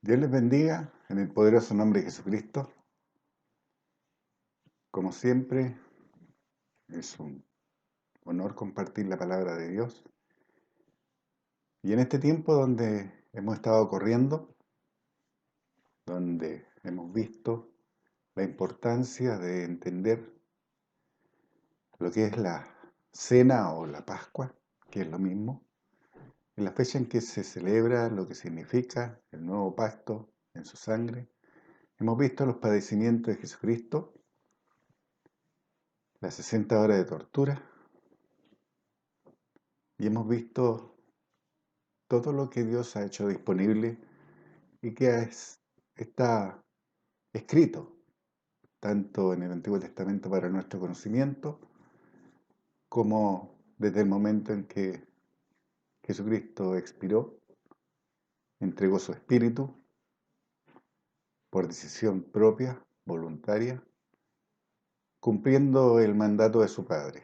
Dios les bendiga en el poderoso nombre de Jesucristo. Como siempre, es un honor compartir la palabra de Dios. Y en este tiempo donde hemos estado corriendo, donde hemos visto la importancia de entender lo que es la cena o la Pascua, que es lo mismo, en la fecha en que se celebra lo que significa el nuevo pacto en su sangre, hemos visto los padecimientos de Jesucristo, las 60 horas de tortura, y hemos visto todo lo que Dios ha hecho disponible y que está escrito tanto en el Antiguo Testamento para nuestro conocimiento como desde el momento en que Jesucristo expiró, entregó su espíritu por decisión propia, voluntaria, cumpliendo el mandato de su Padre.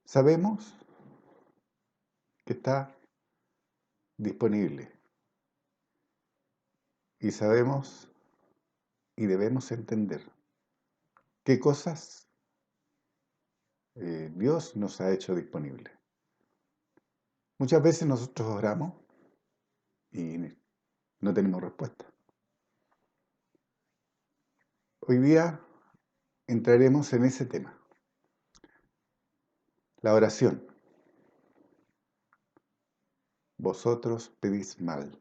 Sabemos que está disponible y sabemos y debemos entender qué cosas Dios nos ha hecho disponible. Muchas veces nosotros oramos y no tenemos respuesta. Hoy día entraremos en ese tema, la oración. Vosotros pedís mal.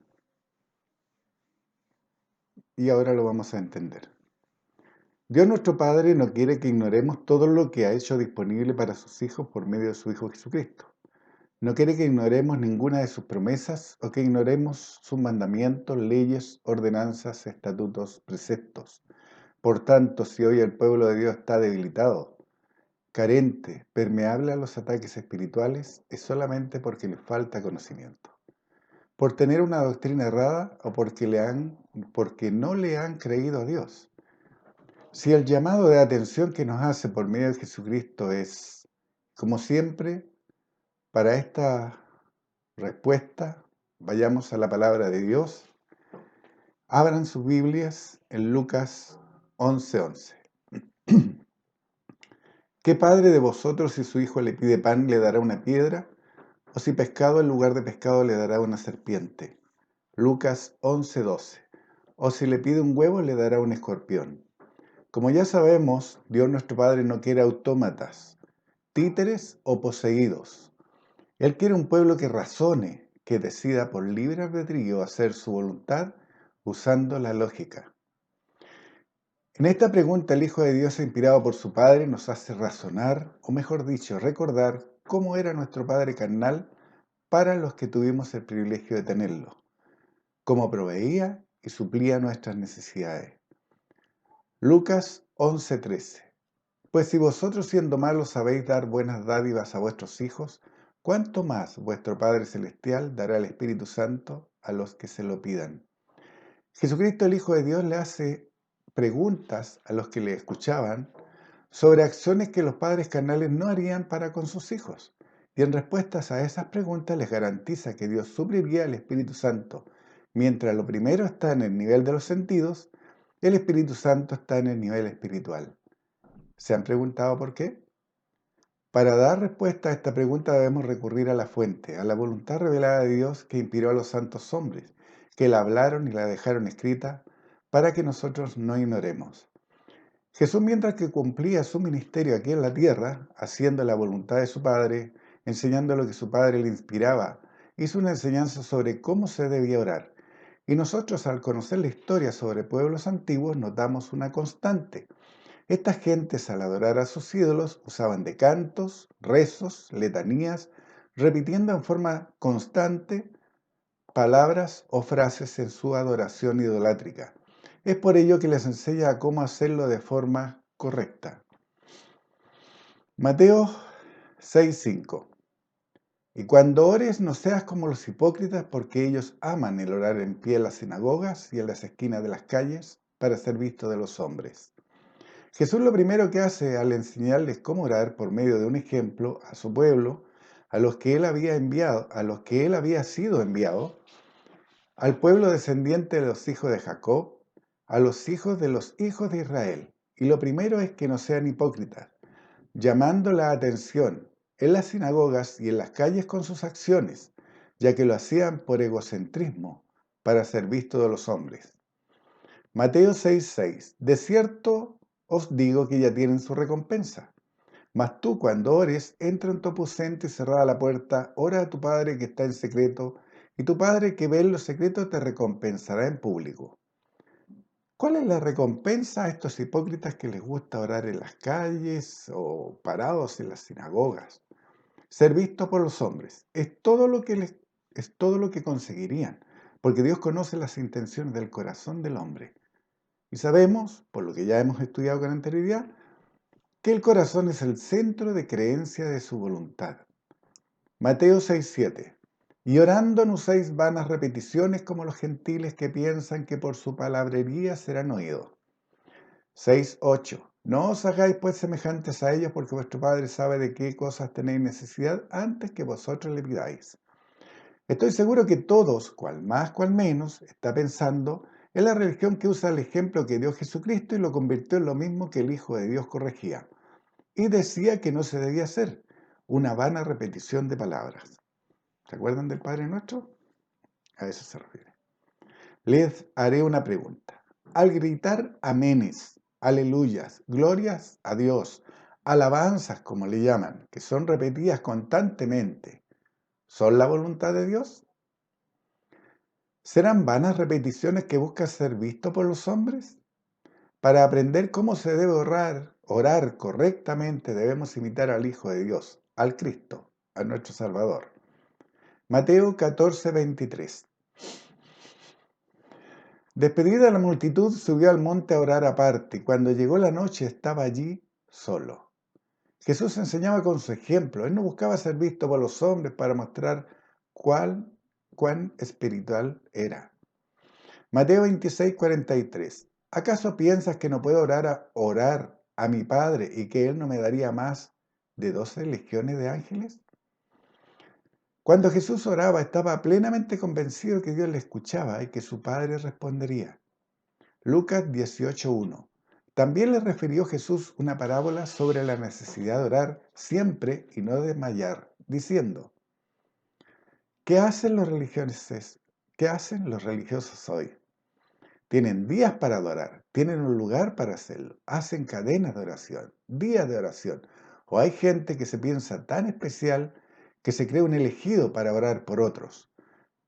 Y ahora lo vamos a entender. Dios nuestro Padre no quiere que ignoremos todo lo que ha hecho disponible para sus hijos por medio de su Hijo Jesucristo. No quiere que ignoremos ninguna de sus promesas o que ignoremos sus mandamientos, leyes, ordenanzas, estatutos, preceptos. Por tanto, si hoy el pueblo de Dios está debilitado, carente, permeable a los ataques espirituales, es solamente porque le falta conocimiento. Por tener una doctrina errada o porque no le han creído a Dios. Si el llamado de atención que nos hace por medio de Jesucristo es, como siempre, para esta respuesta, vayamos a la palabra de Dios. Abran sus Biblias en Lucas 11:11. ¿Qué padre de vosotros si su hijo le pide pan le dará una piedra? ¿O si pescado en lugar de pescado le dará una serpiente? Lucas 11:12. O si le pide un huevo le dará un escorpión. Como ya sabemos, Dios nuestro Padre no quiere autómatas, títeres o poseídos. Él quiere un pueblo que razone, que decida por libre albedrío hacer su voluntad usando la lógica. En esta pregunta, el Hijo de Dios, inspirado por su Padre, nos hace razonar, o mejor dicho, recordar cómo era nuestro Padre carnal para los que tuvimos el privilegio de tenerlo, cómo proveía y suplía nuestras necesidades. Lucas 11:13. Pues si vosotros siendo malos sabéis dar buenas dádivas a vuestros hijos, ¿cuánto más vuestro Padre Celestial dará el Espíritu Santo a los que se lo pidan? Jesucristo, el Hijo de Dios, le hace preguntas a los que le escuchaban sobre acciones que los padres carnales no harían para con sus hijos. Y en respuestas a esas preguntas les garantiza que Dios supliría el Espíritu Santo. Mientras lo primero está en el nivel de los sentidos, el Espíritu Santo está en el nivel espiritual. ¿Se han preguntado por qué? Para dar respuesta a esta pregunta debemos recurrir a la fuente, a la voluntad revelada de Dios que inspiró a los santos hombres, que la hablaron y la dejaron escrita para que nosotros no ignoremos. Jesús, mientras que cumplía su ministerio aquí en la tierra, haciendo la voluntad de su Padre, enseñando lo que su Padre le inspiraba, hizo una enseñanza sobre cómo se debía orar. Y nosotros, al conocer la historia sobre pueblos antiguos, notamos una constante. Estas gentes, al adorar a sus ídolos, usaban de cantos, rezos, letanías, repitiendo en forma constante palabras o frases en su adoración idolátrica. Es por ello que les enseña cómo hacerlo de forma correcta. Mateo 6:5. Y cuando ores no seas como los hipócritas, porque ellos aman el orar en pie en las sinagogas y en las esquinas de las calles para ser visto de los hombres. Jesús lo primero que hace al enseñarles cómo orar por medio de un ejemplo a su pueblo, a los que él había enviado, a los que él había sido enviado, al pueblo descendiente de los hijos de Jacob, a los hijos de Israel. Y lo primero es que no sean hipócritas, llamando la atención en las sinagogas y en las calles con sus acciones, ya que lo hacían por egocentrismo, para ser visto de los hombres. Mateo 6:6. De cierto os digo que ya tienen su recompensa. Mas tú, cuando ores, entra en tu aposento y cerrada la puerta, ora a tu Padre que está en secreto, y tu Padre que ve en lo secreto te recompensará en público. ¿Cuál es la recompensa a estos hipócritas que les gusta orar en las calles o parados en las sinagogas? Ser visto por los hombres. Es todo lo que conseguirían, porque Dios conoce las intenciones del corazón del hombre. Y sabemos, por lo que ya hemos estudiado con anterioridad, que el corazón es el centro de creencia de su voluntad. Mateo 6:7. Y orando no uséis vanas repeticiones como los gentiles que piensan que por su palabrería serán oídos. 6:8. No os hagáis pues semejantes a ellos, porque vuestro Padre sabe de qué cosas tenéis necesidad antes que vosotros le pidáis. Estoy seguro que todos, cual más, cual menos, está pensando en la religión que usa el ejemplo que dio Jesucristo y lo convirtió en lo mismo que el Hijo de Dios corregía. Y decía que no se debía hacer, una vana repetición de palabras. ¿Se acuerdan del Padre Nuestro? A eso se refiere. Les haré una pregunta. Al gritar amenes, aleluyas, glorias a Dios, alabanzas como le llaman, que son repetidas constantemente, ¿son la voluntad de Dios? ¿Serán vanas repeticiones que buscan ser visto por los hombres? Para aprender cómo se debe orar correctamente, debemos imitar al Hijo de Dios, al Cristo, a nuestro Salvador. Mateo 14:23. Despedida la multitud, subió al monte a orar aparte, y cuando llegó la noche estaba allí solo. Jesús enseñaba con su ejemplo. Él no buscaba ser visto por los hombres para mostrar cuán espiritual era. Mateo 26:43. ¿Acaso piensas que no puedo orar a mi Padre y que Él no me daría más de 12 legiones de ángeles? Cuando Jesús oraba, estaba plenamente convencido que Dios le escuchaba y que su Padre respondería. Lucas 18:1. También le refirió Jesús una parábola sobre la necesidad de orar siempre y no desmayar, diciendo, ¿qué hacen los religiosos? ¿Qué hacen los religiosos hoy? Tienen días para adorar, tienen un lugar para hacerlo, hacen cadenas de oración, días de oración. O hay gente que se piensa tan especial que se cree un elegido para orar por otros.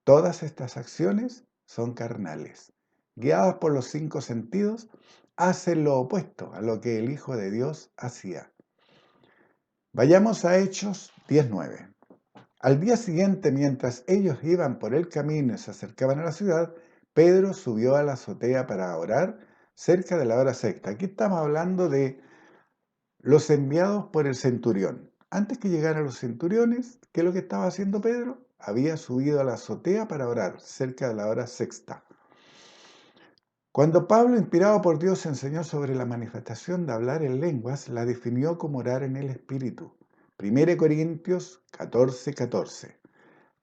Todas estas acciones son carnales. Guiadas por los 5 sentidos, hacen lo opuesto a lo que el Hijo de Dios hacía. Vayamos a Hechos 19. Al día siguiente, mientras ellos iban por el camino y se acercaban a la ciudad, Pedro subió a la azotea para orar cerca de la hora sexta. Aquí estamos hablando de los enviados por el centurión. Antes que llegaran los centuriones, ¿qué es lo que estaba haciendo Pedro? Había subido a la azotea para orar cerca de la hora sexta. Cuando Pablo, inspirado por Dios, enseñó sobre la manifestación de hablar en lenguas, la definió como orar en el Espíritu. 1 Corintios 14:14.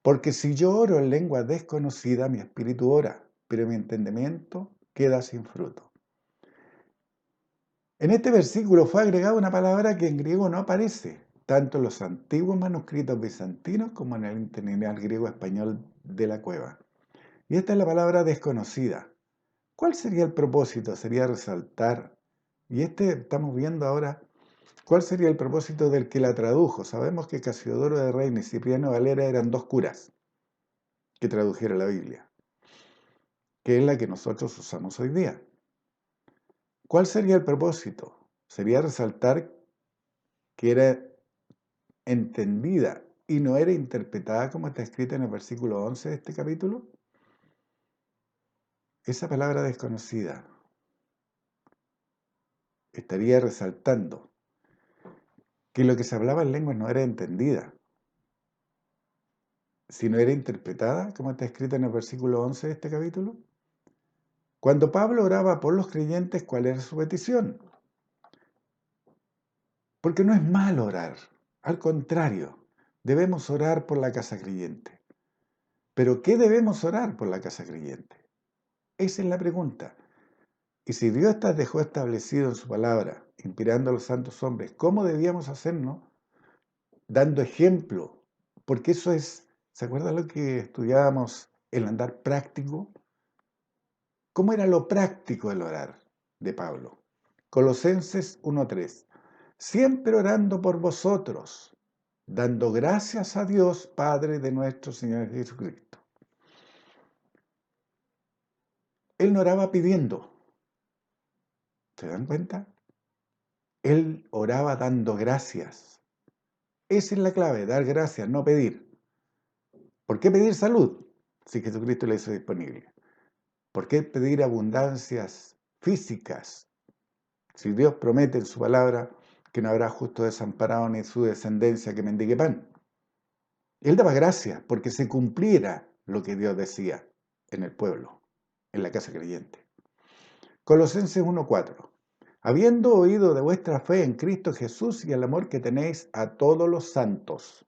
Porque si yo oro en lengua desconocida, mi espíritu ora, pero mi entendimiento queda sin fruto. En este versículo fue agregada una palabra que en griego no aparece, tanto en los antiguos manuscritos bizantinos como en el interlineal griego español de la Cueva. Y esta es la palabra desconocida. ¿Cuál sería el propósito? Sería resaltar. Y estamos viendo ahora, ¿cuál sería el propósito del que la tradujo? Sabemos que Casiodoro de Reina y Cipriano Valera eran dos curas que tradujeron la Biblia, que es la que nosotros usamos hoy día. ¿Cuál sería el propósito? Sería resaltar que era entendida y no era interpretada como está escrita en el versículo 11 de este capítulo. Esa palabra desconocida estaría resaltando que lo que se hablaba en lenguas no era entendida, sino era interpretada como está escrita en el versículo 11 de este capítulo. Cuando Pablo oraba por los creyentes, ¿cuál era su petición? Porque no es malo orar, al contrario, debemos orar por la casa creyente. Pero ¿qué debemos orar por la casa creyente? Esa es la pregunta. Y si Dios dejó establecido en su palabra, inspirando a los santos hombres, ¿cómo debíamos hacernos? Dando ejemplo, porque eso es, ¿se acuerdan lo que estudiábamos, el andar práctico? ¿Cómo era lo práctico del orar de Pablo? Colosenses 1:3. Siempre orando por vosotros, dando gracias a Dios, Padre de nuestro Señor Jesucristo. Él no oraba pidiendo, ¿se dan cuenta? Él oraba dando gracias. Esa es la clave, dar gracias, no pedir. ¿Por qué pedir salud si Jesucristo la hizo disponible? ¿Por qué pedir abundancias físicas si Dios promete en su palabra que no habrá justo desamparado ni su descendencia que mendigue pan? Él daba gracias porque se cumpliera lo que Dios decía en el pueblo, en la casa creyente. Colosenses 1:4. Habiendo oído de vuestra fe en Cristo Jesús y el amor que tenéis a todos los santos.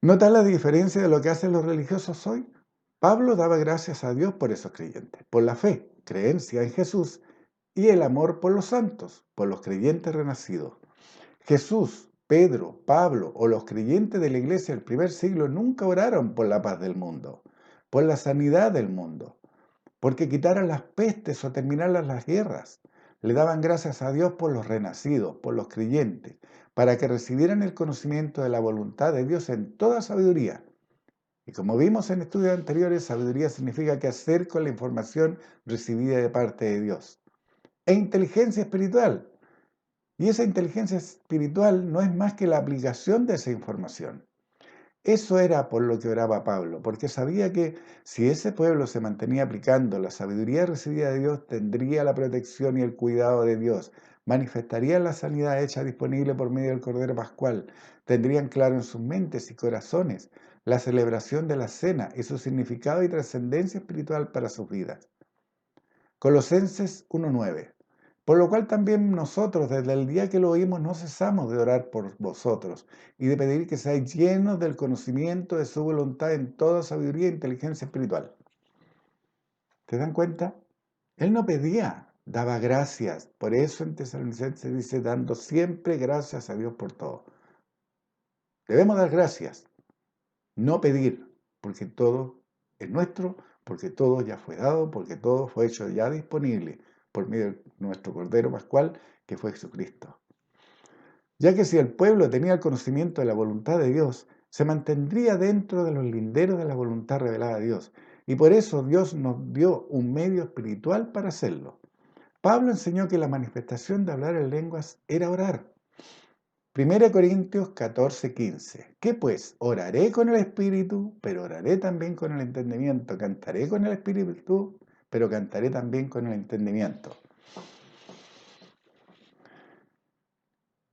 ¿Nota la diferencia de lo que hacen los religiosos hoy? Pablo daba gracias a Dios por esos creyentes, por la fe, creencia en Jesús y el amor por los santos, por los creyentes renacidos. Jesús, Pedro, Pablo o los creyentes de la iglesia del primer siglo nunca oraron por la paz del mundo, por la sanidad del mundo, porque quitaran las pestes o terminaran las guerras. Le daban gracias a Dios por los renacidos, por los creyentes, para que recibieran el conocimiento de la voluntad de Dios en toda sabiduría. Y como vimos en estudios anteriores, sabiduría significa qué hacer con la información recibida de parte de Dios. E inteligencia espiritual. Y esa inteligencia espiritual no es más que la aplicación de esa información. Eso era por lo que oraba Pablo, porque sabía que si ese pueblo se mantenía aplicando la sabiduría recibida de Dios, tendría la protección y el cuidado de Dios, manifestaría la sanidad hecha disponible por medio del Cordero Pascual, tendrían claro en sus mentes y corazones la celebración de la cena y su significado y trascendencia espiritual para sus vidas. Colosenses 1:9. Por lo cual también nosotros, desde el día que lo oímos, no cesamos de orar por vosotros y de pedir que seáis llenos del conocimiento de su voluntad en toda sabiduría e inteligencia espiritual. ¿Te dan cuenta? Él no pedía, daba gracias. Por eso en Tesalonicenses dice, dando siempre gracias a Dios por todo. Debemos dar gracias, no pedir, porque todo es nuestro, porque todo ya fue dado, porque todo fue hecho ya disponible por medio de nuestro Cordero Pascual, que fue Jesucristo. Ya que si el pueblo tenía el conocimiento de la voluntad de Dios, se mantendría dentro de los linderos de la voluntad revelada de Dios. Y por eso Dios nos dio un medio espiritual para hacerlo. Pablo enseñó que la manifestación de hablar en lenguas era orar. 1 Corintios 14:15. ¿Qué pues? Oraré con el espíritu, pero oraré también con el entendimiento. Cantaré con el espíritu, pero cantaré también con el entendimiento.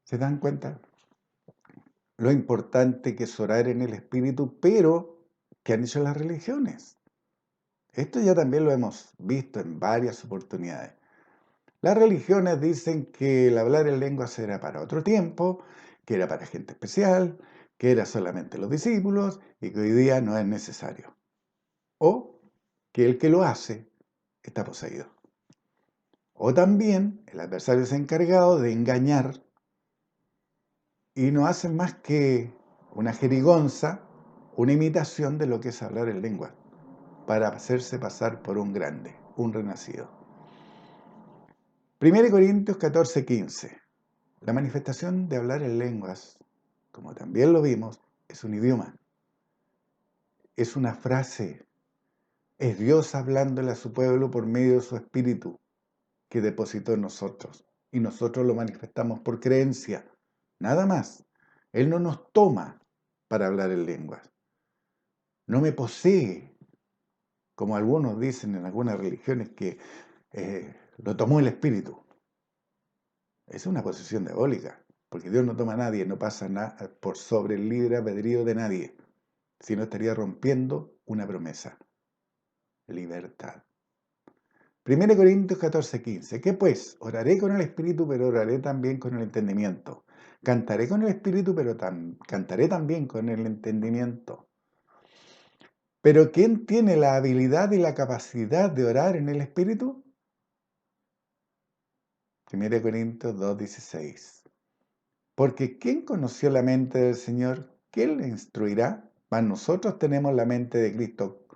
¿Se dan cuenta? Lo importante que es orar en el espíritu, pero ¿qué han hecho las religiones? Esto ya también lo hemos visto en varias oportunidades. Las religiones dicen que el hablar en lenguas era para otro tiempo, que era para gente especial, que era solamente los discípulos y que hoy día no es necesario. O que el que lo hace está poseído. O también el adversario es encargado de engañar y no hacen más que una jerigonza, una imitación de lo que es hablar en lengua, para hacerse pasar por un grande, un renacido. 1 Corintios 14:15. La manifestación de hablar en lenguas, como también lo vimos, es un idioma, es una frase, es Dios hablándole a su pueblo por medio de su espíritu que depositó en nosotros y nosotros lo manifestamos por creencia, nada más. Él no nos toma para hablar en lenguas, no me posee, como algunos dicen en algunas religiones que lo tomó el espíritu. Es una posesión diabólica, porque Dios no toma a nadie, no pasa nada por sobre el libre albedrío de nadie, sino estaría rompiendo una promesa. Libertad. 1 Corintios 14:15. ¿Qué pues? Oraré con el espíritu, pero oraré también con el entendimiento. Cantaré con el espíritu, pero cantaré también con el entendimiento. Pero ¿quién tiene la habilidad y la capacidad de orar en el Espíritu? 1 Corintios 2:16. Porque ¿quién conoció la mente del Señor? ¿Quién le instruirá? Mas nosotros tenemos la mente de Cristo.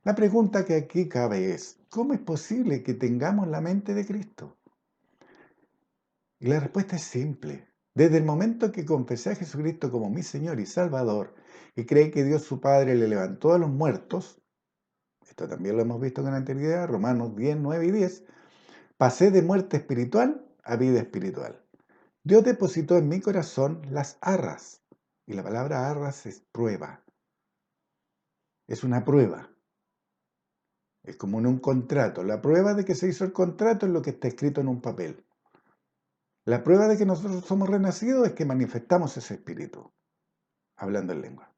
La pregunta que aquí cabe es, ¿cómo es posible que tengamos la mente de Cristo? Y la respuesta es simple. Desde el momento que confesé a Jesucristo como mi Señor y Salvador y creí que Dios su Padre le levantó a los muertos, esto también lo hemos visto con anterioridad, Romanos 10, 9 y 10, pasé de muerte espiritual a vida espiritual. Dios depositó en mi corazón las arras. Y la palabra arras es prueba. Es una prueba. Es como en un contrato. La prueba de que se hizo el contrato es lo que está escrito en un papel. La prueba de que nosotros somos renacidos es que manifestamos ese espíritu, hablando en lengua.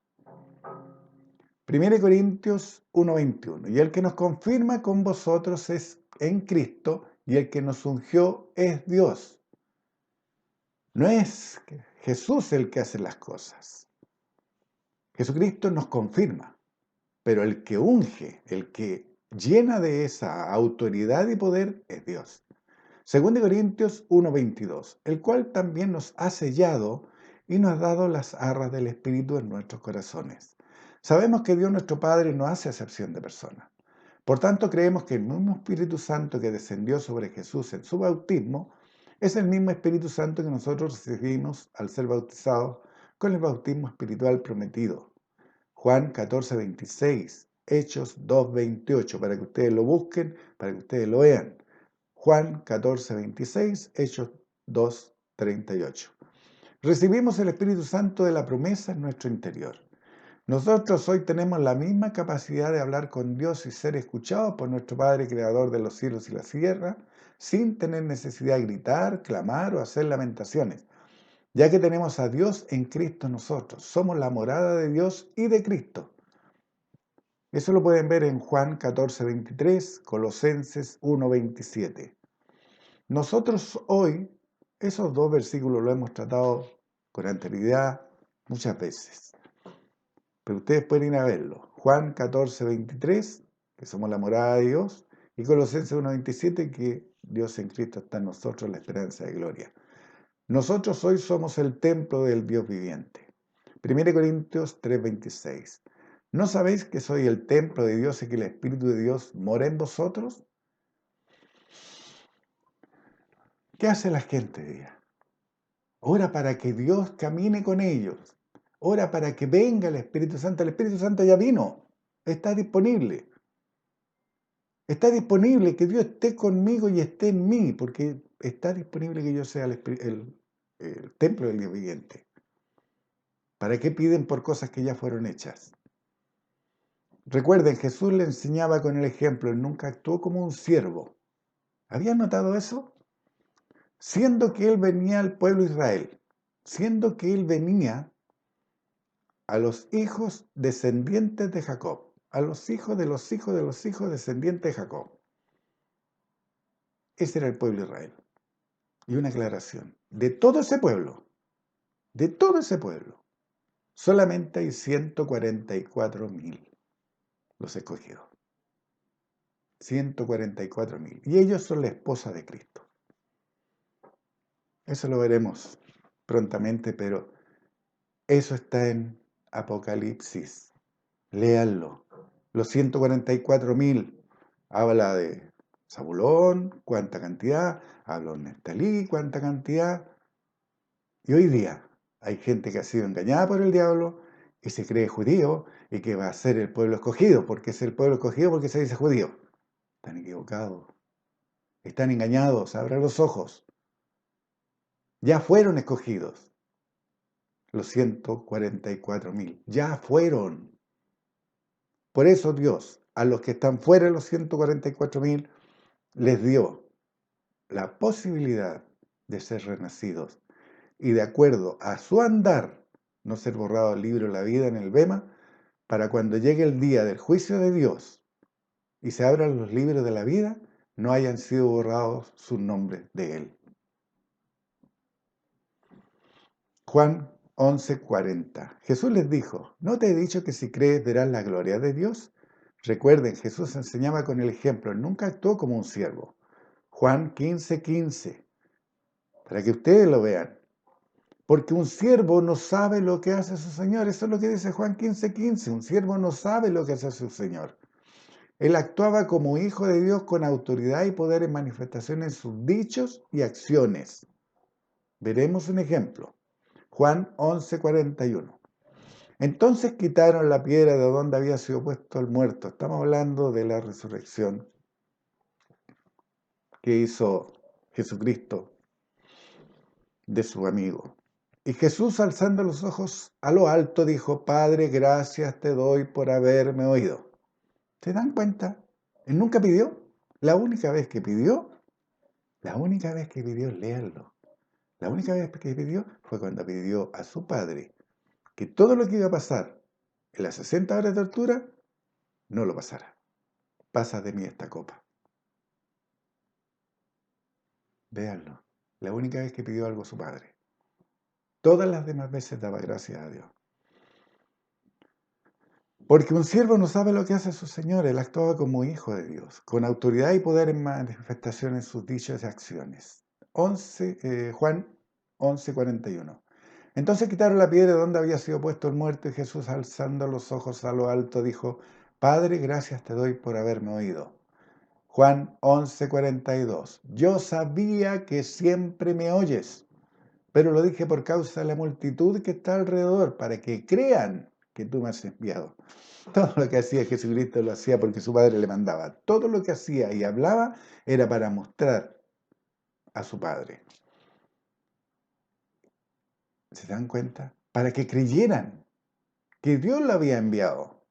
1 Corintios 1:21. Y el que nos confirma con vosotros es en Cristo, y el que nos ungió es Dios. No es Jesús el que hace las cosas. Jesucristo nos confirma, pero el que unge, el que llena de esa autoridad y poder es Dios. 2 Corintios 1:22, el cual también nos ha sellado y nos ha dado las arras del Espíritu en nuestros corazones. Sabemos que Dios nuestro Padre no hace acepción de personas. Por tanto, creemos que el mismo Espíritu Santo que descendió sobre Jesús en su bautismo es el mismo Espíritu Santo que nosotros recibimos al ser bautizados con el bautismo espiritual prometido. Juan 14:26, Hechos 2:28, para que ustedes lo busquen, para que ustedes lo vean. Juan 14:26, Hechos 2:38. Recibimos el Espíritu Santo de la promesa en nuestro interior. Nosotros hoy tenemos la misma capacidad de hablar con Dios y ser escuchados por nuestro Padre Creador de los cielos y la tierra, sin tener necesidad de gritar, clamar o hacer lamentaciones, ya que tenemos a Dios en Cristo nosotros. Somos la morada de Dios y de Cristo. Eso lo pueden ver en Juan 14:23, Colosenses 1:27. Nosotros hoy, esos dos versículos los hemos tratado con anterioridad muchas veces. Pero ustedes pueden ir a verlo. Juan 14:23, que somos la morada de Dios, y Colosenses 1:27, que Dios en Cristo está en nosotros, la esperanza de gloria. Nosotros hoy somos el templo del Dios viviente. 1 Corintios 3:26. ¿No sabéis que soy el templo de Dios y que el Espíritu de Dios mora en vosotros? ¿Qué hace la gente hoy día? Ora para que Dios camine con ellos. Ora para que venga el Espíritu Santo. El Espíritu Santo ya vino. Está disponible. Está disponible que Dios esté conmigo y esté en mí, porque está disponible que yo sea el templo del Dios viviente. ¿Para qué piden por cosas que ya fueron hechas? Recuerden, Jesús le enseñaba con el ejemplo, él nunca actuó como un siervo. ¿Habían notado eso? Siendo que él venía al pueblo de Israel, siendo que él venía a los hijos descendientes de Jacob, a los hijos de los hijos de los hijos descendientes de Jacob. Ese era el pueblo de Israel. Y una aclaración, de todo ese pueblo, solamente hay 144.000 los escogidos. 144.000. Y ellos son la esposa de Cristo. Eso lo veremos prontamente, pero eso está en Apocalipsis. Léanlo. Los 144.000 habla de Zabulón, cuánta cantidad, habla de Neftalí, cuánta cantidad. Y hoy día hay gente que ha sido engañada por el diablo y se cree judío y que va a ser el pueblo escogido, porque es el pueblo escogido porque se dice judío. Están equivocados, están engañados, abran los ojos. Ya fueron escogidos los 144.000, ya fueron. Por eso Dios, a los que están fuera de los 144.000, les dio la posibilidad de ser renacidos y de acuerdo a su andar, no ser borrado del libro de la vida en el Bema, para cuando llegue el día del juicio de Dios y se abran los libros de la vida, no hayan sido borrados sus nombres de Él. Juan 11:40. Jesús les dijo, ¿no te he dicho que si crees verás la gloria de Dios? Recuerden, Jesús enseñaba con el ejemplo, él nunca actuó como un siervo. Juan 15:15, para que ustedes lo vean. Porque un siervo no sabe lo que hace su señor. Eso es lo que dice Juan 15:15. Un siervo no sabe lo que hace su señor. Él actuaba como hijo de Dios con autoridad y poder en manifestación en sus dichos y acciones. Veremos un ejemplo. Juan 11:41. Entonces quitaron la piedra de donde había sido puesto el muerto. Estamos hablando de la resurrección que hizo Jesucristo de su amigo. Y Jesús, alzando los ojos a lo alto, dijo, Padre, gracias te doy por haberme oído. ¿Se dan cuenta? Él nunca pidió. La única vez que pidió, léanlo. La única vez que pidió fue cuando pidió a su Padre que todo lo que iba a pasar en las 60 horas de tortura, no lo pasara. Pasa de mí esta copa. Véanlo. La única vez que pidió algo a su Padre. Todas las demás veces daba gracias a Dios. Porque un siervo no sabe lo que hace su señor, él actuaba como hijo de Dios, con autoridad y poder en manifestación en sus dichos y acciones. Juan 11:41. Entonces quitaron la piedra donde había sido puesto el muerto y Jesús, alzando los ojos a lo alto, dijo, Padre, gracias te doy por haberme oído. Juan 11:42. Yo sabía que siempre me oyes, pero lo dije por causa de la multitud que está alrededor, para que crean que tú me has enviado. Todo lo que hacía Jesucristo lo hacía porque su Padre le mandaba. Todo lo que hacía y hablaba era para mostrar a su Padre. ¿Se dan cuenta? Para que creyeran que Dios lo había enviado.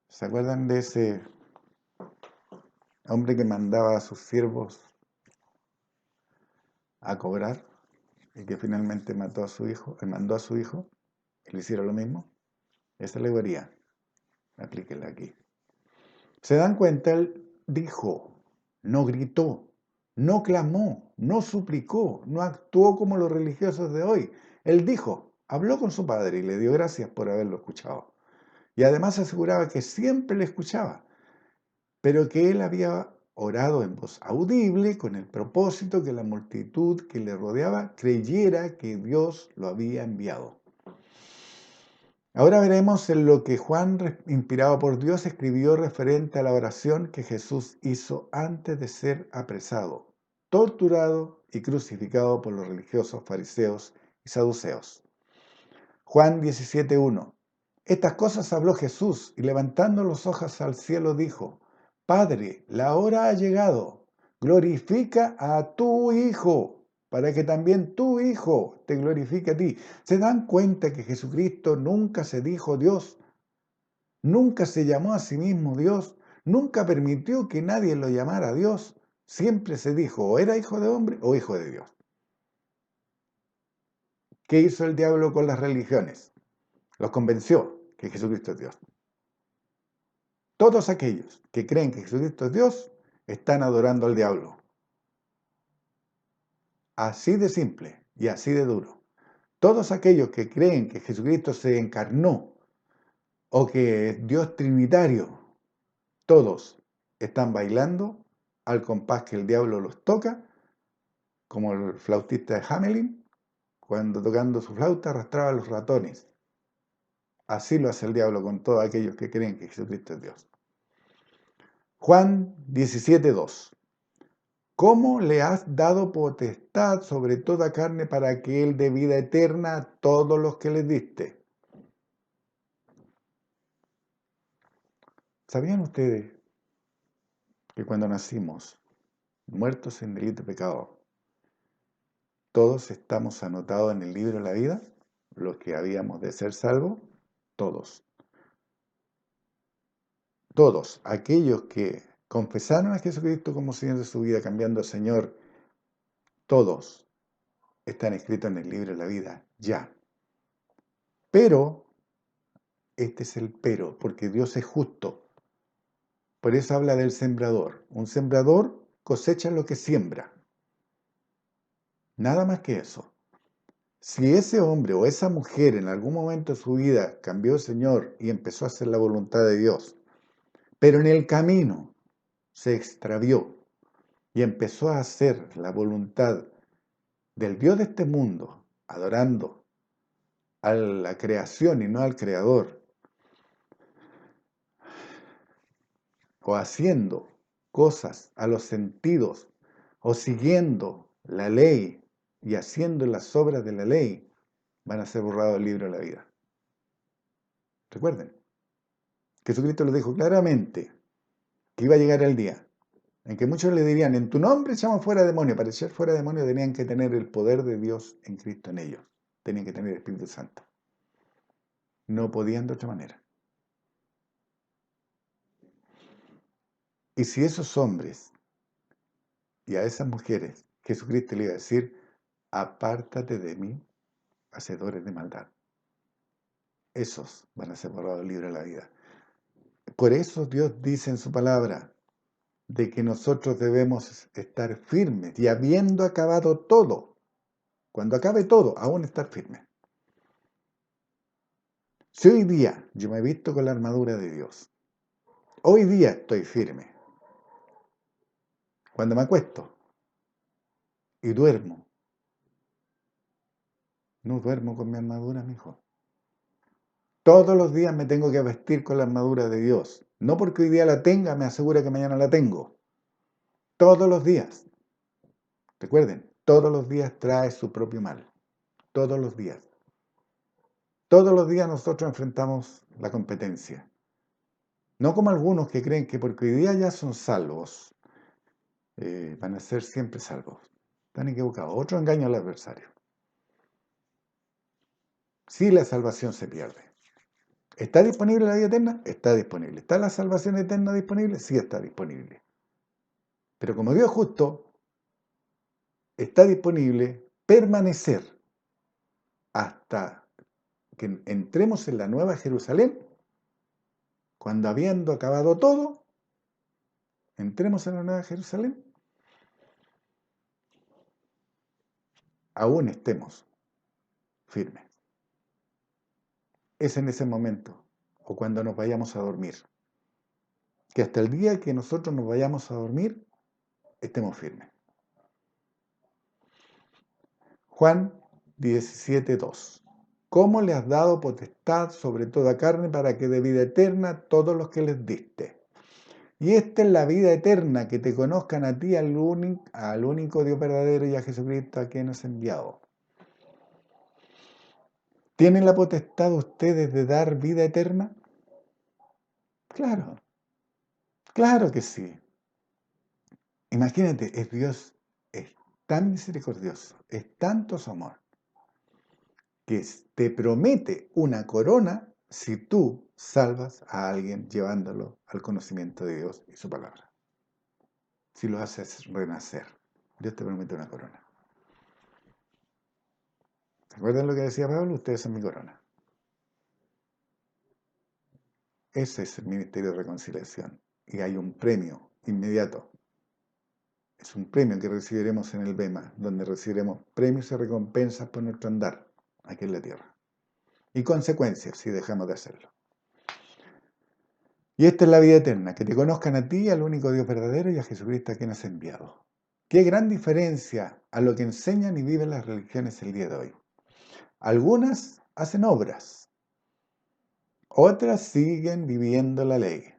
¿Se acuerdan de ese hombre que mandaba a sus siervos a cobrar y que finalmente mató a su hijo, mandó a su hijo y le hicieron lo mismo? Esa alegoría, aplíquela aquí. ¿Se dan cuenta? Él dijo, no gritó, no clamó, no suplicó, no actuó como los religiosos de hoy. Él dijo, habló con su padre y le dio gracias por haberlo escuchado. Y además aseguraba que siempre le escuchaba, pero que él había orado en voz audible con el propósito que la multitud que le rodeaba creyera que Dios lo había enviado. Ahora veremos en lo que Juan, inspirado por Dios, escribió referente a la oración que Jesús hizo antes de ser apresado, torturado y crucificado por los religiosos fariseos y saduceos. Juan 17:1. Estas cosas habló Jesús y levantando los ojos al cielo dijo, Padre, la hora ha llegado, glorifica a tu Hijo, para que también tu Hijo te glorifique a ti. ¿Se dan cuenta que Jesucristo nunca se dijo Dios? Nunca se llamó a sí mismo Dios, nunca permitió que nadie lo llamara Dios. Siempre se dijo o era hijo de hombre o hijo de Dios. ¿Qué hizo el diablo con las religiones? Los convenció que Jesucristo es Dios. Todos aquellos que creen que Jesucristo es Dios están adorando al diablo. Así de simple y así de duro. Todos aquellos que creen que Jesucristo se encarnó o que es Dios trinitario, todos están bailando al compás que el diablo los toca, como el flautista de Hamelin, cuando tocando su flauta arrastraba a los ratones. Así lo hace el diablo con todos aquellos que creen que Jesucristo es Dios. Juan 17:2. ¿Cómo le has dado potestad sobre toda carne para que Él dé vida eterna a todos los que le diste? ¿Sabían ustedes que cuando nacimos, muertos en delito y pecado, todos estamos anotados en el libro de la vida? Los que habíamos de ser salvos, todos. Todos, aquellos que confesaron a Jesucristo como Señor de su vida, cambiando al Señor, todos están escritos en el libro de la vida, ya. Pero, este es el pero, porque Dios es justo. Por eso habla del sembrador. Un sembrador cosecha lo que siembra. Nada más que eso. Si ese hombre o esa mujer en algún momento de su vida cambió el Señor y empezó a hacer la voluntad de Dios, pero en el camino se extravió y empezó a hacer la voluntad del Dios de este mundo, adorando a la creación y no al Creador, o haciendo cosas a los sentidos, o siguiendo la ley y haciendo las obras de la ley, van a ser borrados del libro de la vida. Recuerden, Jesucristo lo dijo claramente, que iba a llegar el día en que muchos le dirían, en tu nombre echamos fuera demonios. Para echar fuera demonios tenían que tener el poder de Dios en Cristo en ellos. Tenían que tener el Espíritu Santo. No podían de otra manera. Y si esos hombres y a esas mujeres, Jesucristo le iba a decir, apártate de mí, hacedores de maldad. Esos van a ser borrados del libro de la vida. Por eso Dios dice en su palabra de que nosotros debemos estar firmes y habiendo acabado todo, cuando acabe todo, aún estar firmes. Si hoy día yo me he visto con la armadura de Dios, hoy día estoy firme. Cuando me acuesto y duermo, no duermo con mi armadura, mijo. Todos los días me tengo que vestir con la armadura de Dios. No porque hoy día la tenga, me asegura que mañana la tengo. Todos los días. Recuerden, todos los días trae su propio mal. Todos los días. Todos los días nosotros enfrentamos la competencia. No como algunos que creen que porque hoy día ya son salvos, van a ser siempre salvos. Están equivocados. Otro engaño al adversario. Si la salvación se pierde. ¿Está disponible la vida eterna? Está disponible. ¿Está la salvación eterna disponible? Sí está disponible. Pero como Dios justo, está disponible permanecer hasta que entremos en la Nueva Jerusalén, cuando habiendo acabado todo, entremos en la Nueva Jerusalén, aún estemos firmes. Es en ese momento, o cuando nos vayamos a dormir, que hasta el día que nosotros nos vayamos a dormir, estemos firmes. Juan 17:2. ¿Cómo le has dado potestad sobre toda carne para que dé vida eterna a todos los que les diste? Y esta es la vida eterna, que te conozcan a ti, al único Dios verdadero, y a Jesucristo, a quien has enviado. ¿Tienen la potestad ustedes de dar vida eterna? Claro, claro que sí. Imagínate, Dios es tan misericordioso, es tanto su amor, que te promete una corona si tú salvas a alguien llevándolo al conocimiento de Dios y su palabra. Si lo haces renacer, Dios te promete una corona. ¿Recuerdan lo que decía Pablo? Ustedes son mi corona. Ese es el ministerio de reconciliación. Y hay un premio inmediato. Es un premio que recibiremos en el Bema, donde recibiremos premios y recompensas por nuestro andar aquí en la tierra. Y consecuencias si dejamos de hacerlo. Y esta es la vida eterna, que te conozcan a ti, al único Dios verdadero, y a Jesucristo a quien has enviado. Qué gran diferencia a lo que enseñan y viven las religiones el día de hoy. Algunas hacen obras, otras siguen viviendo la ley,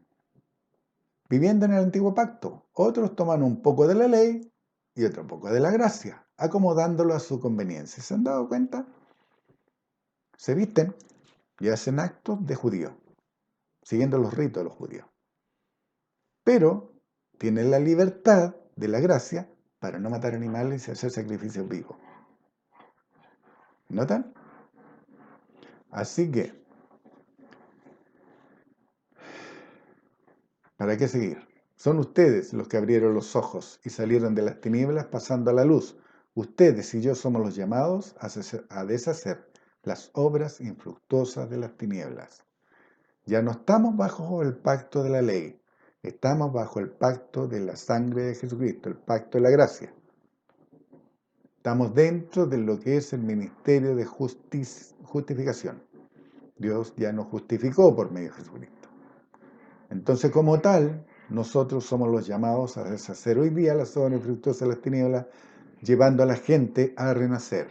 viviendo en el antiguo pacto. Otros toman un poco de la ley y otro poco de la gracia, acomodándolo a su conveniencia. ¿Se han dado cuenta? Se visten y hacen actos de judío, siguiendo los ritos de los judíos. Pero tienen la libertad de la gracia para no matar animales y hacer sacrificios vivos. ¿Notan? Así que, ¿para qué seguir? Son ustedes los que abrieron los ojos y salieron de las tinieblas pasando a la luz. Ustedes y yo somos los llamados a deshacer las obras infructuosas de las tinieblas. Ya no estamos bajo el pacto de la ley, estamos bajo el pacto de la sangre de Jesucristo, el pacto de la gracia. Estamos dentro de lo que es el ministerio de justificación. Dios ya nos justificó por medio de Jesucristo. Entonces, como tal, nosotros somos los llamados a deshacer hoy día las obras infructuosas de las tinieblas, llevando a la gente a renacer.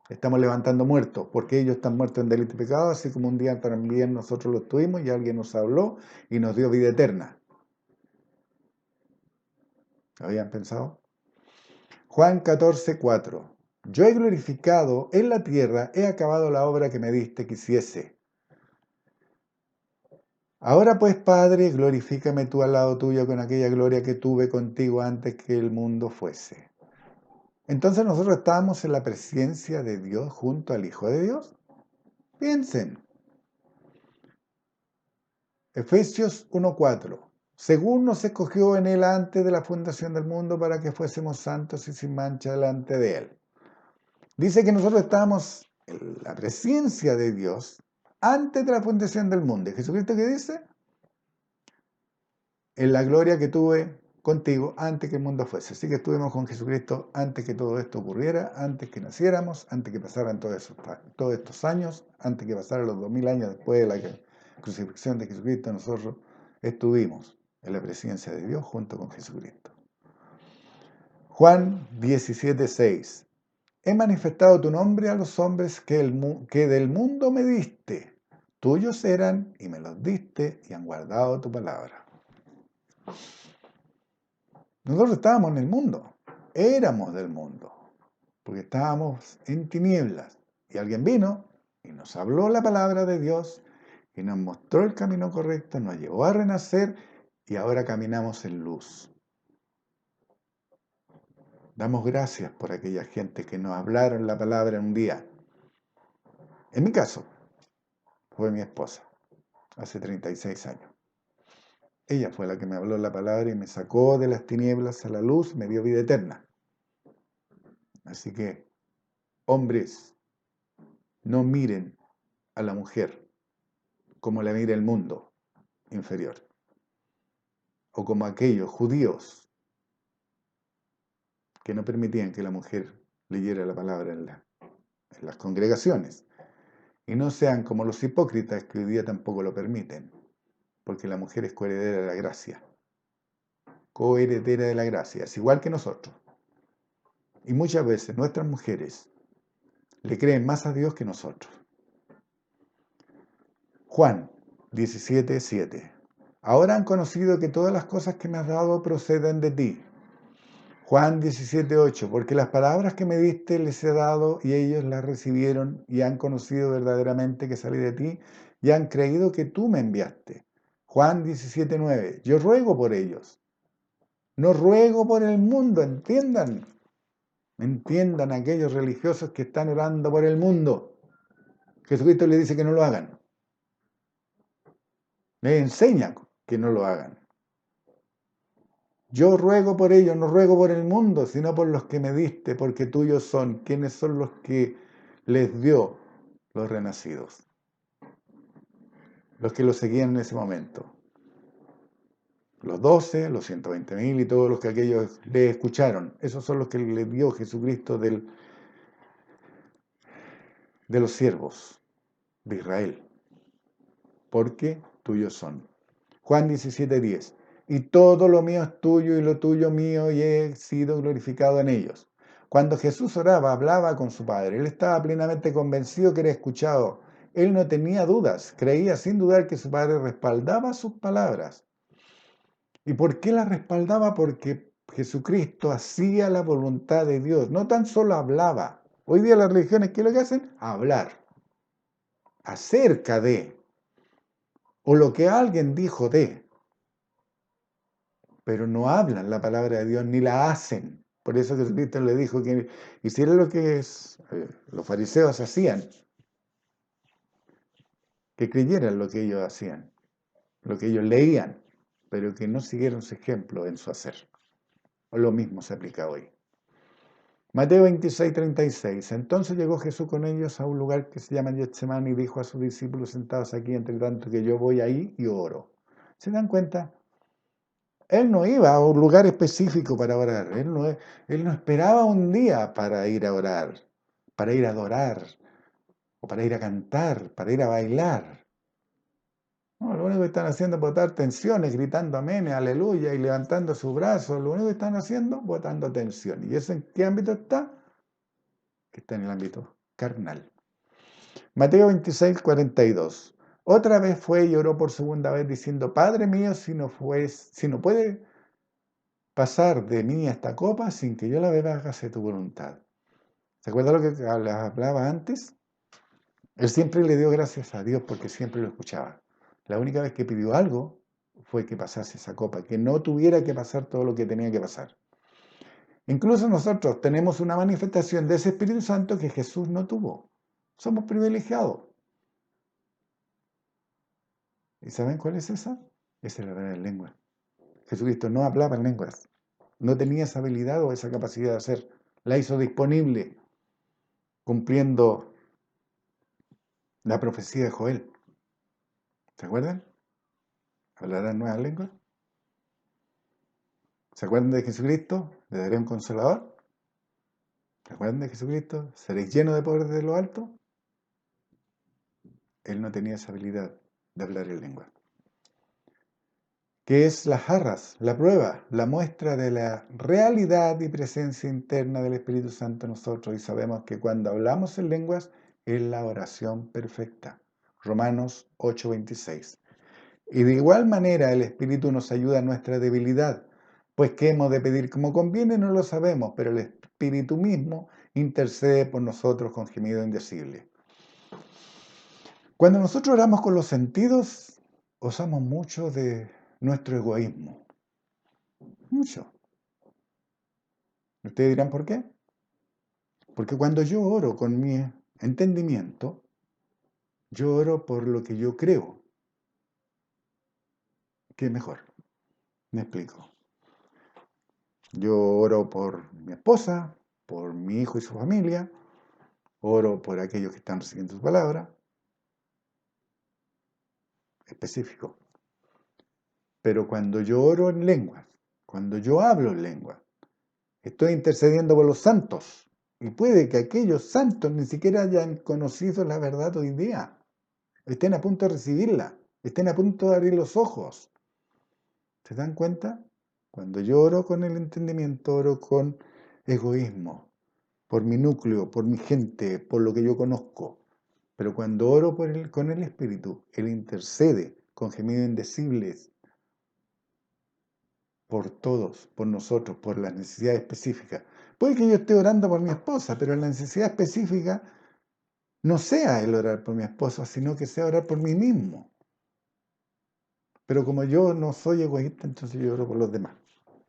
Estamos levantando muertos, porque ellos están muertos en delito y pecado, así como un día también nosotros lo tuvimos y alguien nos habló y nos dio vida eterna. ¿Habían pensado? Juan 14:4. Yo he glorificado en la tierra, he acabado la obra que me diste que hiciese. Ahora pues, Padre, glorifícame tú al lado tuyo con aquella gloria que tuve contigo antes que el mundo fuese. Entonces nosotros estábamos en la presencia de Dios junto al Hijo de Dios. Piensen. Efesios 1:4. Según nos escogió en él antes de la fundación del mundo para que fuésemos santos y sin mancha delante de él. Dice que nosotros estábamos en la presencia de Dios antes de la fundación del mundo. ¿Y Jesucristo qué dice? En la gloria que tuve contigo antes que el mundo fuese. Así que estuvimos con Jesucristo antes que todo esto ocurriera, antes que naciéramos, antes que pasaran todos estos años, antes que pasaran los 2000 años después de la crucifixión de Jesucristo, nosotros estuvimos en la presencia de Dios junto con Jesucristo. Juan 17:6. He manifestado tu nombre a los hombres que del mundo me diste. Tuyos eran y me los diste y han guardado tu palabra. Nosotros estábamos en el mundo, éramos del mundo, porque estábamos en tinieblas. Y alguien vino y nos habló la palabra de Dios y nos mostró el camino correcto, nos llevó a renacer y ahora caminamos en luz. Damos gracias por aquella gente que nos hablaron la palabra en un día. En mi caso, fue mi esposa, hace 36 años. Ella fue la que me habló la palabra y me sacó de las tinieblas a la luz, me dio vida eterna. Así que, hombres, no miren a la mujer como la mira el mundo inferior, o como aquellos judíos que no permitían que la mujer leyera la palabra en las congregaciones. Y no sean como los hipócritas que hoy día tampoco lo permiten, porque la mujer es coheredera de la gracia. Coheredera de la gracia, es igual que nosotros. Y muchas veces nuestras mujeres le creen más a Dios que nosotros. Juan 17:7. Ahora han conocido que todas las cosas que me has dado proceden de ti. Juan 17:8. Porque las palabras que me diste les he dado y ellos las recibieron y han conocido verdaderamente que salí de ti y han creído que tú me enviaste. Juan 17:9. Yo ruego por ellos. No ruego por el mundo, entiendan. Entiendan aquellos religiosos que están orando por el mundo. Jesucristo les dice que no lo hagan. Les enseña que no lo hagan. Yo ruego por ellos, no ruego por el mundo, sino por los que me diste, porque tuyos son. ¿Quiénes son los que les dio? Los renacidos. Los que lo seguían en ese momento. Los 12, los 120.000 y todos los que aquellos le escucharon. Esos son los que le dio Jesucristo de los siervos de Israel. Porque tuyos son. Juan 17:10. Y todo lo mío es tuyo y lo tuyo mío y he sido glorificado en ellos. Cuando Jesús oraba, hablaba con su Padre. Él estaba plenamente convencido que era escuchado. Él no tenía dudas. Creía sin dudar que su Padre respaldaba sus palabras. ¿Y por qué las respaldaba? Porque Jesucristo hacía la voluntad de Dios. No tan solo hablaba. Hoy día las religiones, ¿qué es lo que hacen? Hablar. Acerca de. O lo que alguien dijo de. Pero no hablan la palabra de Dios ni la hacen. Por eso Jesucristo le dijo que hiciera lo que los fariseos hacían, que creyeran lo que ellos hacían, lo que ellos leían, pero que no siguieron su ejemplo en su hacer. O lo mismo se aplica hoy. Mateo 26:36. Entonces llegó Jesús con ellos a un lugar que se llama Getsemani y dijo a sus discípulos: sentados aquí, entre tanto que yo voy ahí y oro. ¿Se dan cuenta? Él no iba a un lugar específico para orar. Él no esperaba un día para ir a orar, para ir a adorar, o para ir a cantar, para ir a bailar. No, lo único que están haciendo es botar tensiones, gritando amén, aleluya y levantando sus brazos. Lo único que están haciendo es botando tensión. ¿Y eso en qué ámbito está? Que está en el ámbito carnal. Mateo 26, 42. Otra vez fue y oró por segunda vez diciendo, Padre mío, si no puede pasar de mí esta copa sin que yo la beba, hágase tu voluntad. ¿Se acuerda lo que les hablaba antes? Él siempre le dio gracias a Dios porque siempre lo escuchaba. La única vez que pidió algo fue que pasase esa copa, que no tuviera que pasar todo lo que tenía que pasar. Incluso nosotros tenemos una manifestación de ese Espíritu Santo que Jesús no tuvo. Somos privilegiados. ¿Y saben cuál es esa? Esa es la verdad en lengua. Jesucristo no hablaba en lenguas. No tenía esa habilidad o esa capacidad de hacer. La hizo disponible cumpliendo la profecía de Joel. ¿Se acuerdan? ¿Hablarán nuevas lenguas? ¿Se acuerdan de Jesucristo? ¿Le daré un consolador? ¿Se acuerdan de Jesucristo? ¿Seréis llenos de poder de lo alto? Él no tenía esa habilidad de hablar en lengua. ¿Qué es las jarras? La prueba, la muestra de la realidad y presencia interna del Espíritu Santo en nosotros. Y sabemos que cuando hablamos en lenguas es la oración perfecta. Romanos 8:26. Y de igual manera el Espíritu nos ayuda en nuestra debilidad, pues qué hemos de pedir como conviene no lo sabemos, pero el Espíritu mismo intercede por nosotros con gemido indecible. Cuando nosotros oramos con los sentidos, usamos mucho de nuestro egoísmo, mucho. Ustedes dirán, ¿por qué? Porque cuando yo oro con mi entendimiento, yo oro por lo que yo creo que es mejor. Me explico. Yo oro por mi esposa, por mi hijo y su familia, oro por aquellos que están recibiendo su palabra, específico. Pero cuando yo oro en lenguas, cuando yo hablo en lenguas, estoy intercediendo por los santos. Y puede que aquellos santos ni siquiera hayan conocido la verdad hoy día. Estén a punto de recibirla. Estén a punto de abrir los ojos. ¿Se dan cuenta? Cuando yo oro con el entendimiento, oro con egoísmo, por mi núcleo, por mi gente, por lo que yo conozco. Pero cuando oro con el Espíritu, Él intercede con gemidos indecibles por todos, por nosotros, por las necesidades específicas. Puede que yo esté orando por mi esposa, pero la necesidad específica no sea el orar por mi esposa, sino que sea orar por mí mismo. Pero como yo no soy egoísta, entonces yo oro por los demás.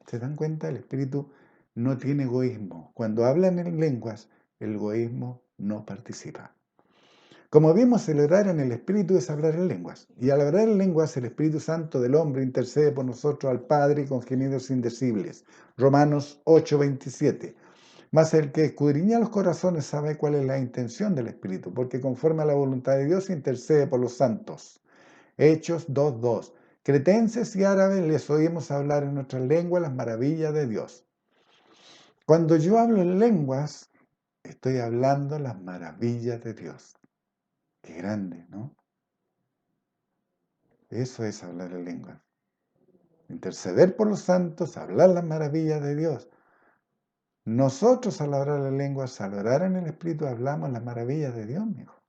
¿Se dan cuenta? El Espíritu no tiene egoísmo. Cuando hablan en lenguas, el egoísmo no participa. Como vimos, el orar en el Espíritu es hablar en lenguas. Y al hablar en lenguas, el Espíritu Santo del hombre intercede por nosotros al Padre con gemidos indecibles. Romanos 8:27. Mas el que escudriña los corazones sabe cuál es la intención del Espíritu, porque conforme a la voluntad de Dios intercede por los santos. Hechos 2:2. Cretenses y árabes les oímos hablar en nuestra lengua las maravillas de Dios. Cuando yo hablo en lenguas, estoy hablando las maravillas de Dios. Qué grande, ¿no? Eso es hablar en lenguas. Interceder por los santos, hablar las maravillas de Dios. Nosotros al hablar en lenguas, al orar en el Espíritu, hablamos las maravillas de Dios, mi hijo.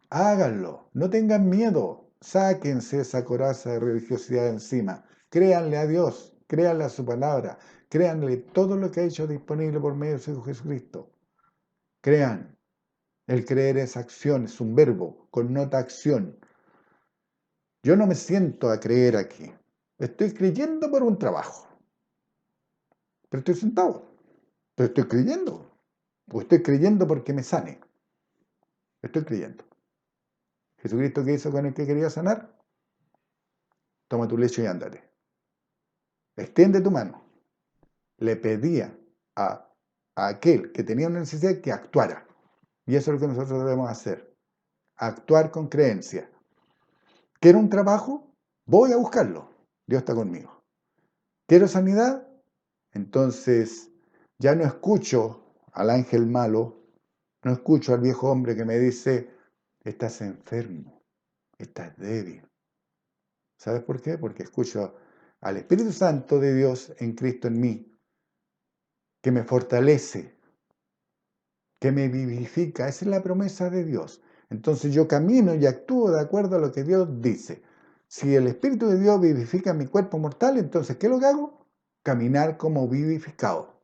Háganlo, no tengan miedo, sáquense esa coraza de religiosidad encima, créanle a Dios, créanle a su palabra, créanle todo lo que ha hecho disponible por medio de su Hijo Jesucristo. Crean, el creer es acción, es un verbo, connota acción. Yo no me siento a creer aquí, estoy creyendo por un trabajo, pero estoy sentado, pero estoy creyendo, o estoy creyendo porque me sane, estoy creyendo. Jesucristo, ¿qué hizo con el que quería sanar? Toma tu lecho y ándate. Extiende tu mano. Le pedía a aquel que tenía una necesidad que actuara. Y eso es lo que nosotros debemos hacer. Actuar con creencia. ¿Quiero un trabajo? Voy a buscarlo. Dios está conmigo. ¿Quiero sanidad? Entonces ya no escucho al ángel malo, no escucho al viejo hombre que me dice, estás enfermo, estás débil. ¿Sabes por qué? Porque escucho al Espíritu Santo de Dios en Cristo en mí, que me fortalece, que me vivifica. Esa es la promesa de Dios. Entonces yo camino y actúo de acuerdo a lo que Dios dice. Si el Espíritu de Dios vivifica mi cuerpo mortal, entonces ¿qué es lo que hago? Caminar como vivificado.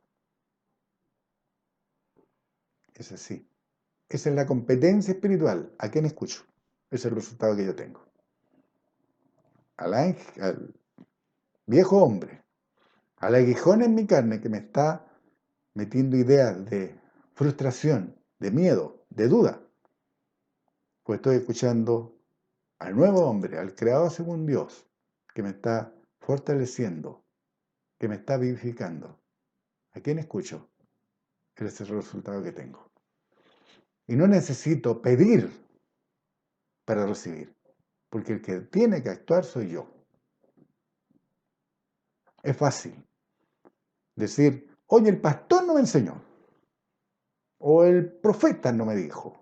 Es así. Esa es la competencia espiritual. ¿A quién escucho? Ese es el resultado que yo tengo. Al viejo hombre, al aguijón en mi carne que me está metiendo ideas de frustración, de miedo, de duda. Pues estoy escuchando al nuevo hombre, al creado según Dios, que me está fortaleciendo, que me está vivificando. ¿A quién escucho? Ese es el resultado que tengo. Y no necesito pedir para recibir, porque el que tiene que actuar soy yo. Es fácil decir, oye, el pastor no me enseñó, o el profeta no me dijo.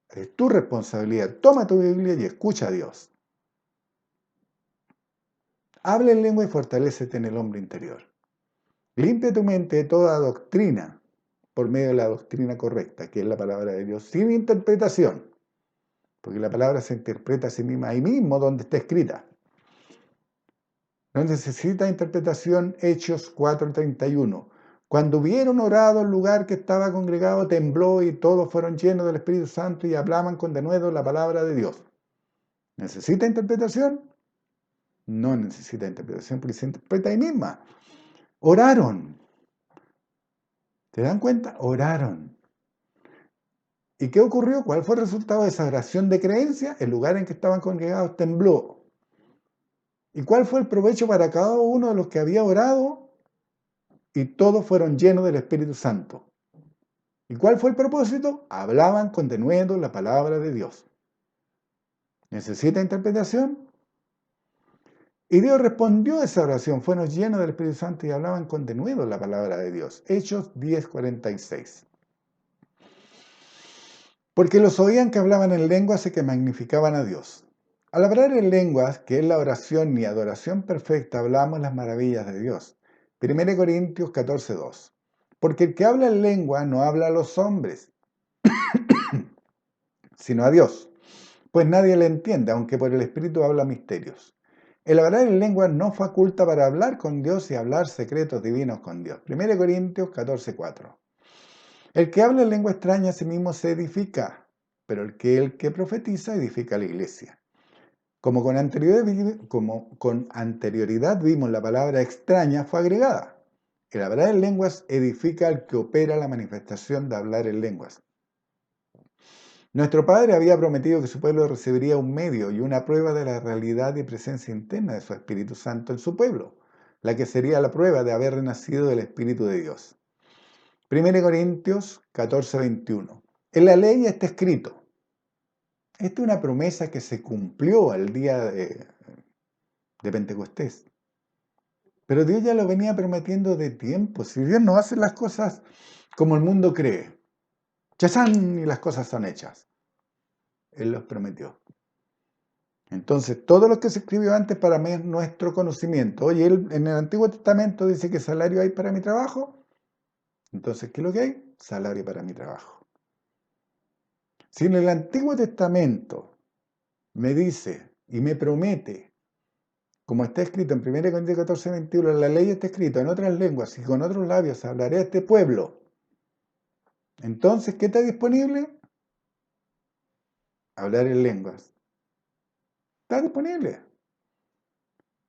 Es tu responsabilidad. Toma tu Biblia y escucha a Dios. Habla en lengua y fortalécete en el hombre interior. Limpia tu mente de toda doctrina por medio de la doctrina correcta, que es la palabra de Dios, sin interpretación, porque la palabra se interpreta a sí misma ahí mismo donde está escrita. No necesita interpretación. Hechos 4:31. Cuando hubieron orado, el lugar que estaba congregado tembló y todos fueron llenos del Espíritu Santo y hablaban con denuedo la palabra de Dios. ¿Necesita interpretación? No necesita interpretación porque se interpreta ahí misma. Oraron. ¿Te dan cuenta? Oraron. ¿Y qué ocurrió? ¿Cuál fue el resultado de esa oración de creencia? El lugar en que estaban congregados tembló. ¿Y cuál fue el provecho para cada uno de los que había orado? Y todos fueron llenos del Espíritu Santo. ¿Y cuál fue el propósito? Hablaban con denuedo la palabra de Dios. ¿Necesita interpretación? Y Dios respondió a esa oración. Fueron llenos del Espíritu Santo y hablaban con denuedo la palabra de Dios. Hechos 10:46. Porque los oían que hablaban en lenguas y que magnificaban a Dios. Al hablar en lenguas, que es la oración y adoración perfecta, hablamos las maravillas de Dios. 1 Corintios 14:2. Porque el que habla en lengua no habla a los hombres, sino a Dios, pues nadie le entiende, aunque por el Espíritu habla misterios. El hablar en lengua no faculta para hablar con Dios y hablar secretos divinos con Dios. 1 Corintios 14:4. El que habla en lengua extraña a sí mismo se edifica, pero el que profetiza edifica a la iglesia. Como con anterioridad vimos, la palabra extraña fue agregada. El hablar en lenguas edifica al que opera la manifestación de hablar en lenguas. Nuestro Padre había prometido que su pueblo recibiría un medio y una prueba de la realidad y presencia interna de su Espíritu Santo en su pueblo, la que sería la prueba de haber renacido del Espíritu de Dios. 1 Corintios 14:21. En la ley está escrito. Esta es una promesa que se cumplió al día de Pentecostés. Pero Dios ya lo venía prometiendo de tiempo. Si Dios no hace las cosas como el mundo cree, ¡chazán! Y las cosas son hechas. Él los prometió. Entonces, todo lo que se escribió antes para mí es nuestro conocimiento. Oye, él en el Antiguo Testamento dice que salario hay para mi trabajo. Entonces, ¿qué es lo que hay? Salario para mi trabajo. Si en el Antiguo Testamento me dice y me promete, como está escrito en 1 Corintios 14:21, la ley está escrita en otras lenguas y con otros labios hablaré a este pueblo. Entonces, ¿qué está disponible? Hablar en lenguas. Está disponible.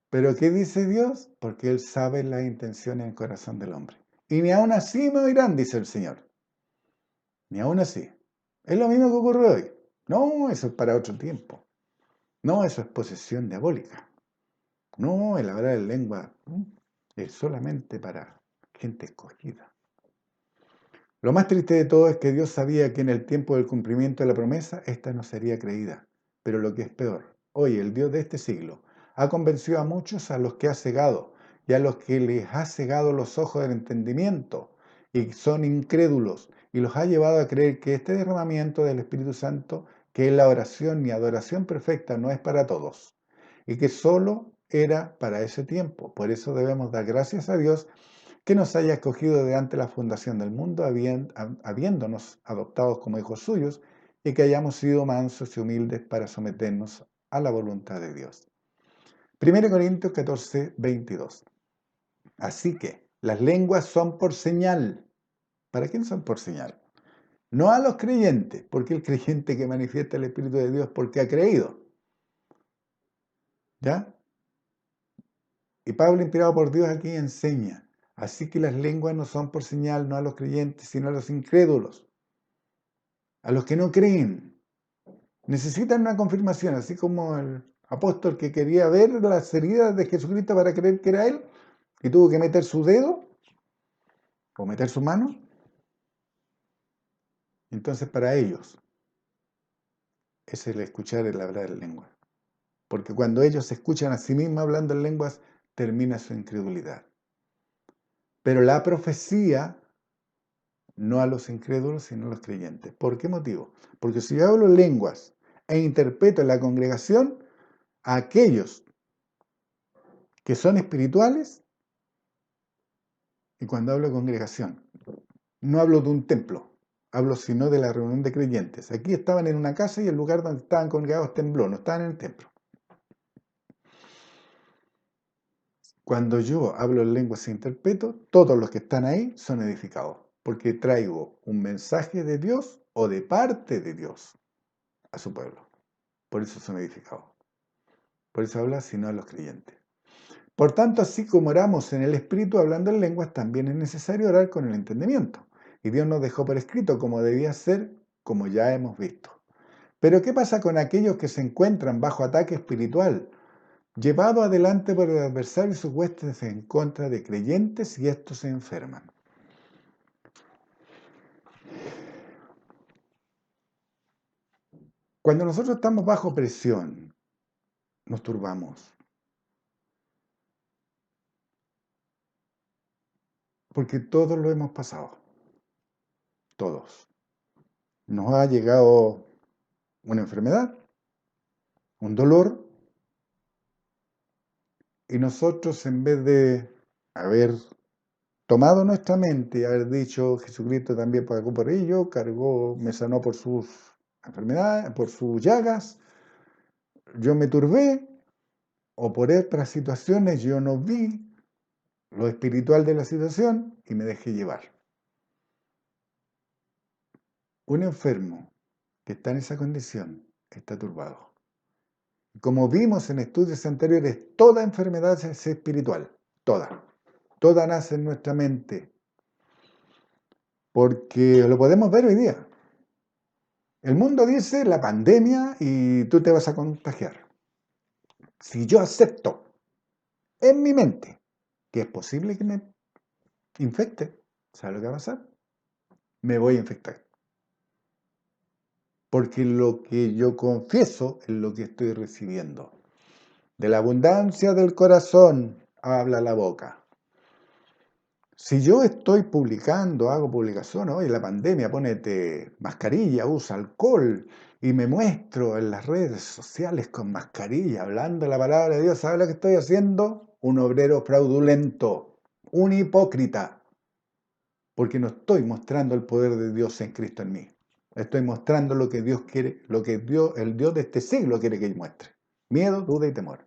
¿Pero qué dice Dios? Porque Él sabe las intenciones del corazón del hombre. Y ni aún así me oirán, dice el Señor. Ni aún así. Es lo mismo que ocurre hoy. No, eso es para otro tiempo. No, eso es posesión diabólica. No, el hablar en lengua es solamente para gente escogida. Lo más triste de todo es que Dios sabía que en el tiempo del cumplimiento de la promesa, esta no sería creída. Pero lo que es peor, hoy el Dios de este siglo Ha convencido a muchos a los que ha cegado y a los que les ha cegado los ojos del entendimiento y son incrédulos y los ha llevado a creer que este derramamiento del Espíritu Santo, que es la oración y adoración perfecta, no es para todos y que solo era para ese tiempo. Por eso debemos dar gracias a Dios que nos haya escogido de ante la fundación del mundo, habiéndonos adoptados como hijos suyos, y que hayamos sido mansos y humildes para someternos a la voluntad de Dios. 1 Corintios 14, 22. Así que las lenguas son por señal. ¿Para quién son por señal? No a los creyentes, porque el creyente que manifiesta el Espíritu de Dios porque ha creído. ¿Ya? Y Pablo, inspirado por Dios, aquí enseña. Así que las lenguas no son por señal, no a los creyentes, sino a los incrédulos, a los que no creen. Necesitan una confirmación, así como el apóstol que quería ver las heridas de Jesucristo para creer que era él, y tuvo que meter su dedo o meter su mano. Entonces, para ellos es el escuchar el hablar en lengua. Porque cuando ellos se escuchan a sí mismos hablando en lenguas, termina su incredulidad. Pero la profecía, no a los incrédulos, sino a los creyentes. ¿Por qué motivo? Porque si yo hablo lenguas e interpreto en la congregación, a aquellos que son espirituales, y cuando hablo de congregación, no hablo de un templo, hablo sino de la reunión de creyentes. Aquí estaban en una casa y el lugar donde estaban congregados tembló, no estaban en el templo. Cuando yo hablo en lenguas e interpreto, todos los que están ahí son edificados, porque traigo un mensaje de Dios o de parte de Dios a su pueblo. Por eso son edificados. Por eso habla sino a los creyentes. Por tanto, así como oramos en el Espíritu hablando en lenguas, también es necesario orar con el entendimiento. Y Dios nos dejó por escrito como debía ser, como ya hemos visto. Pero ¿qué pasa con aquellos que se encuentran bajo ataque espiritual, llevado adelante por el adversario y sus huestes en contra de creyentes y estos se enferman? Cuando nosotros estamos bajo presión, nos turbamos. Porque todos lo hemos pasado. Todos. Nos ha llegado una enfermedad, un dolor, y nosotros en vez de haber tomado nuestra mente y haber dicho Jesucristo también pagó por ello, cargó, me sanó por sus enfermedades, por sus llagas, yo me turbé, o por otras situaciones yo no vi lo espiritual de la situación y me dejé llevar. Un enfermo que está en esa condición está turbado. Como vimos en estudios anteriores, toda enfermedad es espiritual, toda. Toda nace en nuestra mente, porque lo podemos ver hoy día. El mundo dice la pandemia y tú te vas a contagiar. Si yo acepto en mi mente que es posible que me infecte, ¿sabes lo que va a pasar? Me voy a infectar. Porque lo que yo confieso es lo que estoy recibiendo. De la abundancia del corazón habla la boca. Si yo estoy publicando, hago publicaciones, oye, la pandemia, ponete mascarilla, usa alcohol, y me muestro en las redes sociales con mascarilla, hablando la palabra de Dios, ¿sabe lo que estoy haciendo? Un obrero fraudulento, un hipócrita, porque no estoy mostrando el poder de Dios en Cristo en mí. Estoy mostrando lo que Dios quiere, lo que Dios, el Dios de este siglo quiere que yo muestre. Miedo, duda y temor.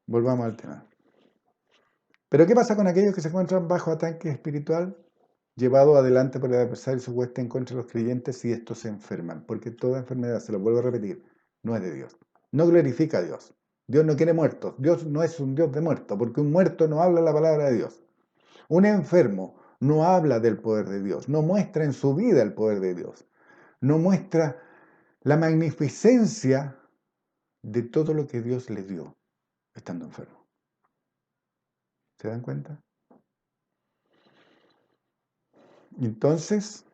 Volvamos al tema. Pero ¿qué pasa con aquellos que se encuentran bajo ataque espiritual, llevado adelante por el adversario y su hueste en contra de los creyentes y estos se enferman? Porque toda enfermedad, se lo vuelvo a repetir, no es de Dios. No glorifica a Dios. Dios no quiere muertos. Dios no es un Dios de muertos, porque un muerto no habla la palabra de Dios. Un enfermo no habla del poder de Dios, no muestra en su vida el poder de Dios, no muestra la magnificencia de todo lo que Dios le dio estando enfermo. ¿Se dan cuenta? Entonces,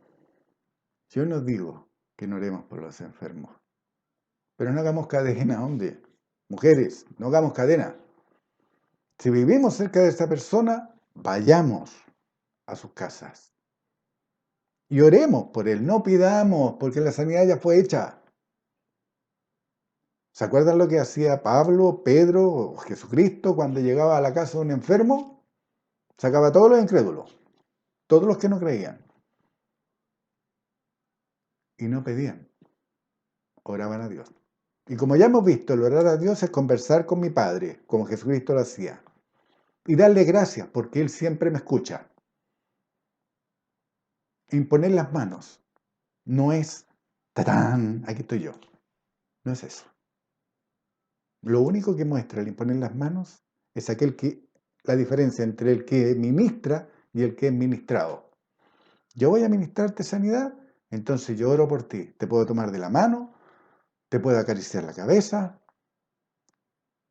yo no digo que no oremos por los enfermos. Pero no hagamos cadena, hombre. Mujeres, no hagamos cadena. Si vivimos cerca de esta persona, vayamos a sus casas y oremos por él, no pidamos, porque la sanidad ya fue hecha. ¿Se acuerdan lo que hacía Pablo, Pedro o Jesucristo cuando llegaba a la casa de un enfermo? Sacaba a todos los incrédulos, todos los que no creían, y no pedían, oraban a Dios. Y como ya hemos visto, el orar a Dios es conversar con mi Padre, como Jesucristo lo hacía, y darle gracias porque Él siempre me escucha. Imponer las manos no es, ¡tatán! Aquí estoy yo. No es eso. Lo único que muestra el imponer las manos es la diferencia entre el que ministra y el que es ministrado. Yo voy a ministrarte sanidad, entonces yo oro por ti. Te puedo tomar de la mano, te puedo acariciar la cabeza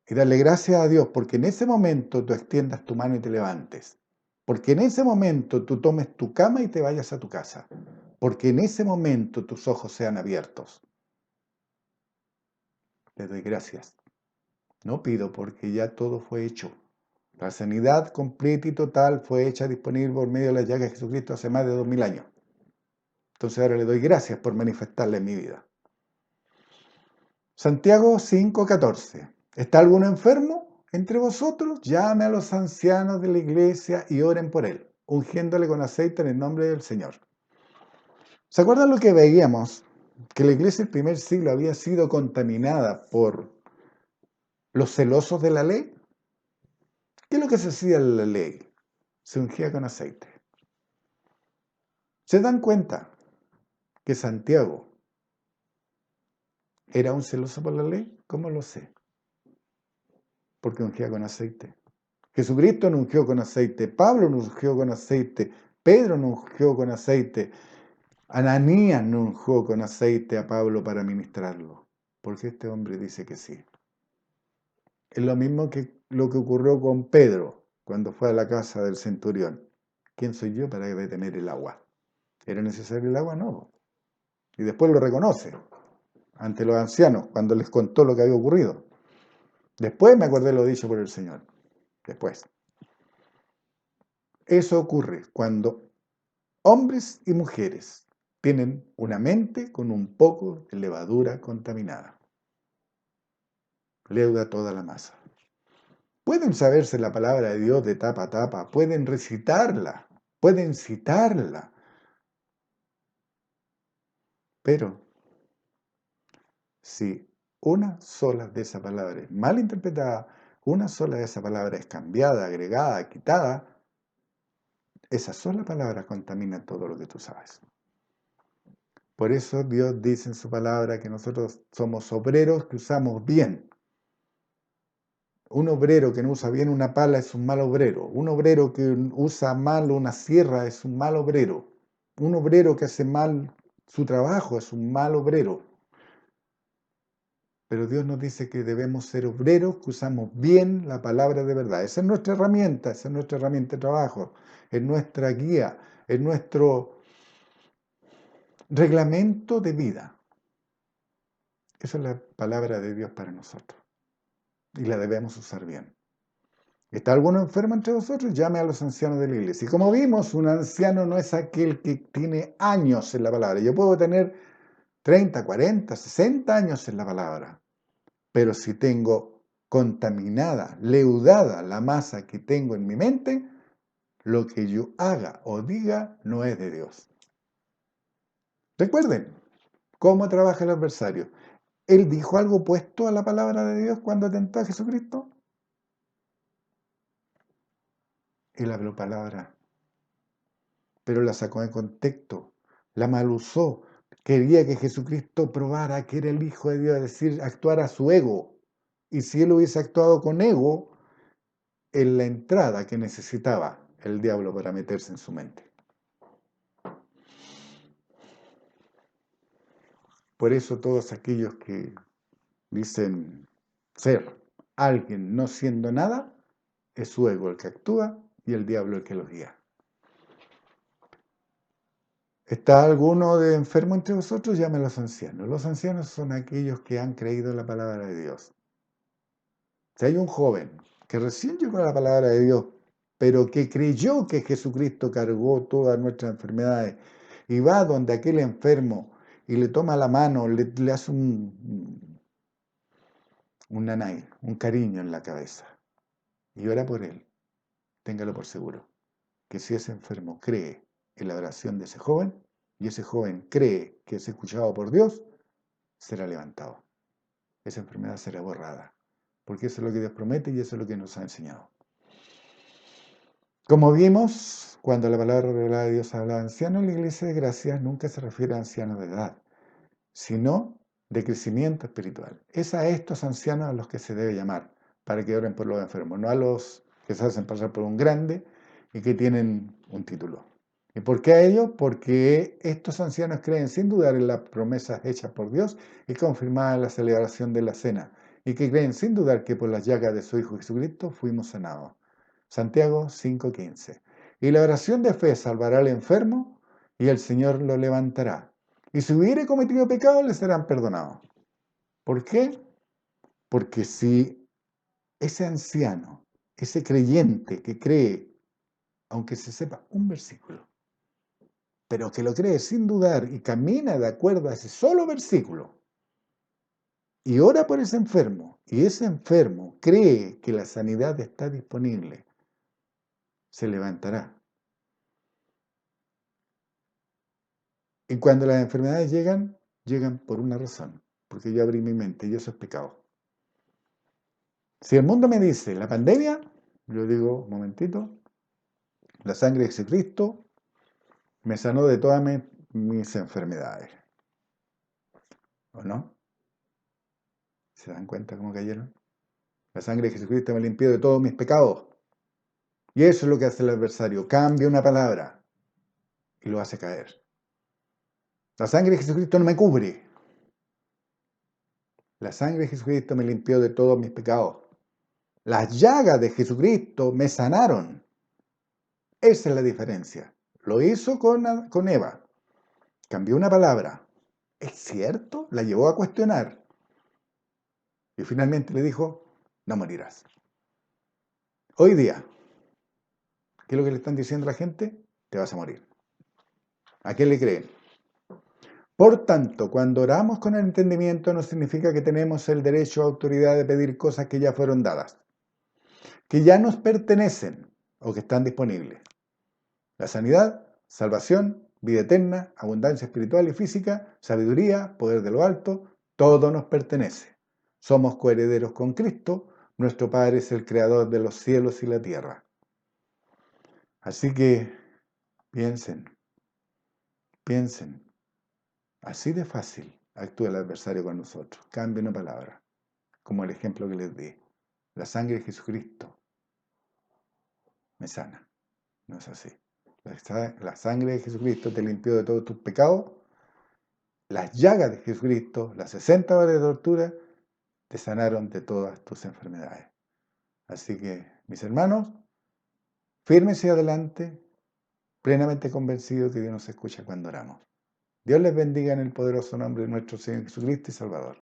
y darle gracias a Dios porque en ese momento tú extiendas tu mano y te levantes. Porque en ese momento tú tomes tu cama y te vayas a tu casa. Porque en ese momento tus ojos sean abiertos. Le doy gracias. No pido porque ya todo fue hecho. La sanidad completa y total fue hecha disponible por medio de la llaga de Jesucristo hace más de 2000 años. Entonces ahora le doy gracias por manifestarla en mi vida. Santiago 5:14. ¿Está alguno enfermo entre vosotros? Llame a los ancianos de la iglesia y oren por él, ungiéndole con aceite en el nombre del Señor. ¿Se acuerdan lo que veíamos? Que la iglesia del primer siglo había sido contaminada por los celosos de la ley. ¿Qué es lo que se hacía en la ley? Se ungía con aceite. ¿Se dan cuenta que Santiago era un celoso por la ley? ¿Cómo lo sé? Porque ungía con aceite. Jesucristo no ungió con aceite, Pablo no ungió con aceite, Pedro no ungió con aceite, Ananías no ungió con aceite a Pablo para ministrarlo. Porque este hombre dice que sí. Es lo mismo que lo que ocurrió con Pedro cuando fue a la casa del centurión. ¿Quién soy yo para detener el agua? ¿Era necesario el agua? No. Y después lo reconoce ante los ancianos cuando les contó lo que había ocurrido. Después me acordé lo dicho por el Señor. Después. Eso ocurre cuando hombres y mujeres tienen una mente con un poco de levadura contaminada. Leuda toda la masa. Pueden saberse la palabra de Dios de tapa a tapa, pueden recitarla, pueden citarla, pero si una sola de esas palabras es mal interpretada, una sola de esas palabras es cambiada, agregada, quitada, esa sola palabra contamina todo lo que tú sabes. Por eso Dios dice en su palabra que nosotros somos obreros que usamos bien. Un obrero que no usa bien una pala es un mal obrero. Un obrero que usa mal una sierra es un mal obrero. Un obrero que hace mal su trabajo es un mal obrero. Pero Dios nos dice que debemos ser obreros que usamos bien la palabra de verdad. Esa es nuestra herramienta, esa es nuestra herramienta de trabajo, es nuestra guía, es nuestro reglamento de vida. Esa es la palabra de Dios para nosotros y la debemos usar bien. ¿Está alguno enfermo entre vosotros? Llame a los ancianos de la iglesia. Y como vimos, un anciano no es aquel que tiene años en la palabra. Yo puedo tener 30, 40, 60 años en la palabra, pero si tengo contaminada, leudada la masa que tengo en mi mente, lo que yo haga o diga no es de Dios. Recuerden cómo trabaja el adversario. ¿Él dijo algo opuesto a la palabra de Dios cuando atentó a Jesucristo? Él habló palabra, pero la sacó de contexto, la mal usó. Quería que Jesucristo probara que era el Hijo de Dios, es decir, actuara a su ego. Y si él hubiese actuado con ego, en la entrada que necesitaba el diablo para meterse en su mente. Por eso todos aquellos que dicen ser alguien no siendo nada, es su ego el que actúa y el diablo el que los guía. ¿Está alguno de enfermo entre vosotros? Llame a los ancianos. Los ancianos son aquellos que han creído en la palabra de Dios. Si hay un joven que recién llegó a la palabra de Dios, pero que creyó que Jesucristo cargó todas nuestras enfermedades y va donde aquel enfermo y le toma la mano, le hace un nanay, un cariño en la cabeza y ora por él, téngalo por seguro, que si ese enfermo cree en la oración de ese joven y ese joven cree que es escuchado por Dios, será levantado. Esa enfermedad será borrada, porque eso es lo que Dios promete y eso es lo que nos ha enseñado. Como vimos, cuando la palabra revelada de Dios habla de ancianos, la iglesia de gracia nunca se refiere a ancianos de edad, sino de crecimiento espiritual. Es a estos ancianos a los que se debe llamar para que oren por los enfermos, no a los que se hacen pasar por un grande y que tienen un título. ¿Y por qué a ellos? Porque estos ancianos creen sin dudar en las promesas hechas por Dios y confirmadas en la celebración de la cena, y que creen sin dudar que por las llagas de su Hijo Jesucristo fuimos sanados. Santiago 5:15. Y la oración de fe salvará al enfermo y el Señor lo levantará. Y si hubiere cometido pecado, le serán perdonados. ¿Por qué? Porque si ese anciano, ese creyente que cree, aunque se sepa un versículo, pero que lo cree sin dudar y camina de acuerdo a ese solo versículo, y ora por ese enfermo, y ese enfermo cree que la sanidad está disponible, se levantará. Y cuando las enfermedades llegan, llegan por una razón, porque yo abrí mi mente y eso es pecado. Si el mundo me dice la pandemia, yo digo, un momentito, la sangre de Jesucristo me sanó de todas mis enfermedades. ¿O no? ¿Se dan cuenta cómo cayeron? La sangre de Jesucristo me limpió de todos mis pecados. Y eso es lo que hace el adversario. Cambia una palabra y lo hace caer. La sangre de Jesucristo no me cubre. La sangre de Jesucristo me limpió de todos mis pecados. Las llagas de Jesucristo me sanaron. Esa es la diferencia. Lo hizo con Eva. Cambió una palabra. ¿Es cierto? La llevó a cuestionar. Y finalmente le dijo, no morirás. Hoy día, ¿qué es lo que le están diciendo a la gente? Te vas a morir. ¿A qué le creen? Por tanto, cuando oramos con el entendimiento no significa que tenemos el derecho o autoridad de pedir cosas que ya fueron dadas, que ya nos pertenecen o que están disponibles. La sanidad, salvación, vida eterna, abundancia espiritual y física, sabiduría, poder de lo alto, todo nos pertenece. Somos coherederos con Cristo, nuestro Padre es el creador de los cielos y la tierra. Así que piensen, así de fácil actúa el adversario con nosotros. Cambien una palabra, como el ejemplo que les di. La sangre de Jesucristo me sana. No es así. La sangre de Jesucristo te limpió de todos tus pecados. Las llagas de Jesucristo, las 60 horas de tortura, te sanaron de todas tus enfermedades. Así que, mis hermanos, fírmense adelante, plenamente convencidos que Dios nos escucha cuando oramos. Dios les bendiga en el poderoso nombre de nuestro Señor Jesucristo y Salvador.